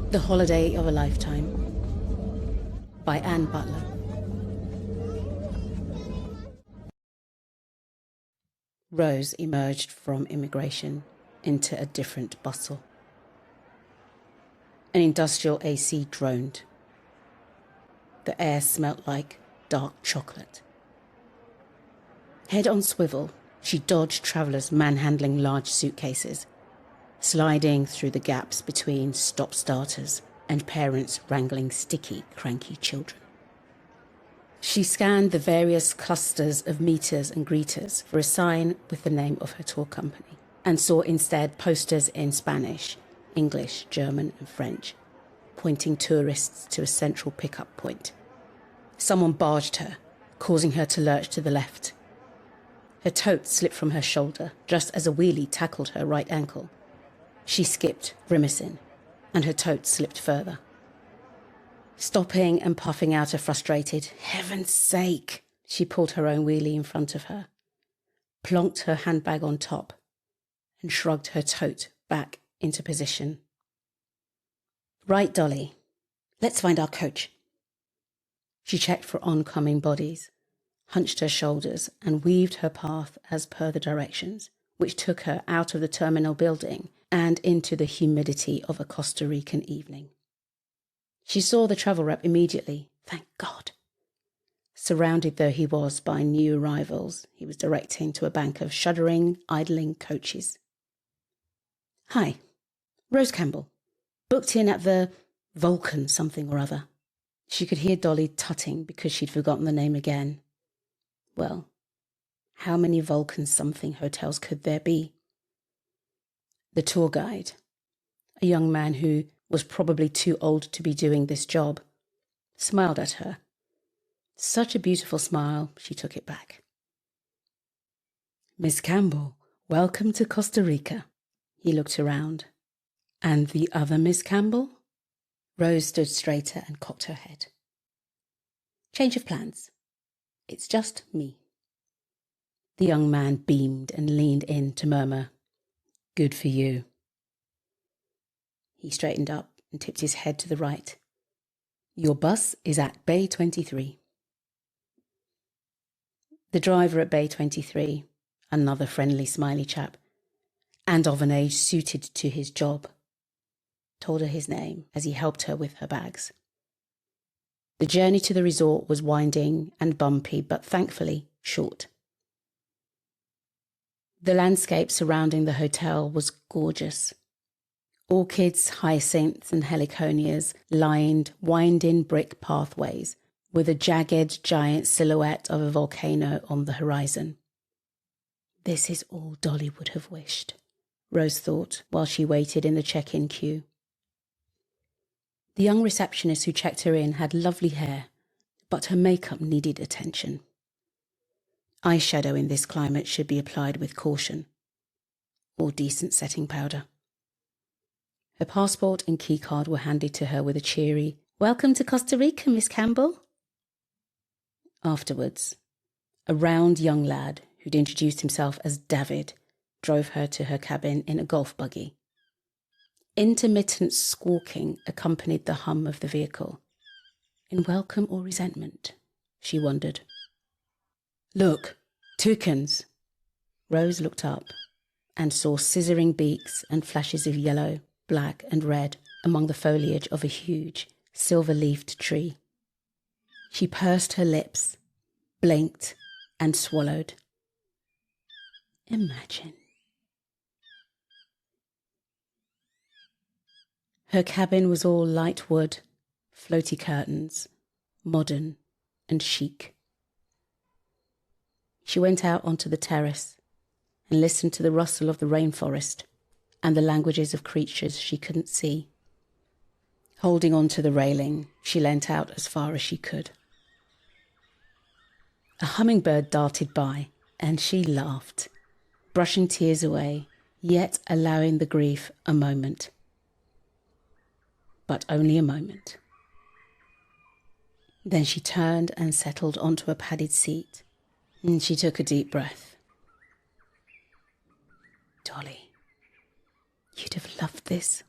The Holiday of a Lifetime by Ann Butler. Rose emerged from immigration into a different bustle. An industrial AC droned. The air smelt like dark chocolate. Head on swivel, she dodged travellers manhandling large suitcases, sliding through the gaps between stop-starters and parents wrangling sticky, cranky children. She scanned the various clusters of meters and greeters for a sign with the name of her tour company, and saw instead posters in Spanish, English, German and French, pointing tourists to a central pickup point. Someone barged her, causing her to lurch to the left. Her tote slipped from her shoulder just as a wheelie tackled her right ankle. She skipped, grimacing, and her tote slipped further. Stopping and puffing out a frustrated, "Heaven's sake," she pulled her own wheelie in front of her, plonked her handbag on top, and shrugged her tote back into position. "Right, Dolly. Let's find our coach." She checked for oncoming bodies, hunched her shoulders, and weaved her path as per the directions, which took her out of the terminal building and into the humidity of a Costa Rican evening. She saw the travel rep immediately, thank God. Surrounded though he was by new arrivals, he was directing to a bank of shuddering, idling coaches. "Hi, Rose Campbell. Booked in at the Vulcan something or other." She could hear Dolly tutting because she'd forgotten the name again. Well, how many Vulcan something hotels could there be? The tour guide, a young man who was probably too old to be doing this job, smiled at her. Such a beautiful smile, she took it back. "Miss Campbell, welcome to Costa Rica." He looked around. "And the other Miss Campbell?" Rose stood straighter and cocked her head. "Change of plans. It's just me." The young man beamed and leaned in to murmur, "Good for you." He straightened up and tipped his head to the right. "Your bus is at Bay 23. The driver at Bay 23, another friendly, smiley chap, and of an age suited to his job, told her his name as he helped her with her bags. The journey to the resort was winding and bumpy, but thankfully short. The landscape surrounding the hotel was gorgeous. Orchids, hyacinths and heliconias lined winding brick pathways with a jagged giant silhouette of a volcano on the horizon. This is all Dolly would have wished, Rose thought while she waited in the check-in queue. The young receptionist who checked her in had lovely hair, but her makeup needed attention. Eyeshadow in this climate should be applied with caution, or decent setting powder. Her passport and keycard were handed to her with a cheery, "Welcome to Costa Rica, Miss Campbell." Afterwards, a round young lad who'd introduced himself as David drove her to her cabin in a golf buggy. Intermittent squawking accompanied the hum of the vehicle. In welcome or resentment, she wondered. "Look, toucans." Rose looked up and saw scissoring beaks and flashes of yellow, black and red among the foliage of a huge, silver-leafed tree. She pursed her lips, blinked and swallowed. Imagine. Her cabin was all light wood, floaty curtains, modern and chic. She went out onto the terrace and listened to the rustle of the rainforest and the languages of creatures she couldn't see. Holding on to the railing, she leant out as far as she could. A hummingbird darted by, and she laughed, brushing tears away, yet allowing the grief a moment. But only a moment. Then she turned and settled onto a padded seat, and she took a deep breath. Dolly, you'd have loved this.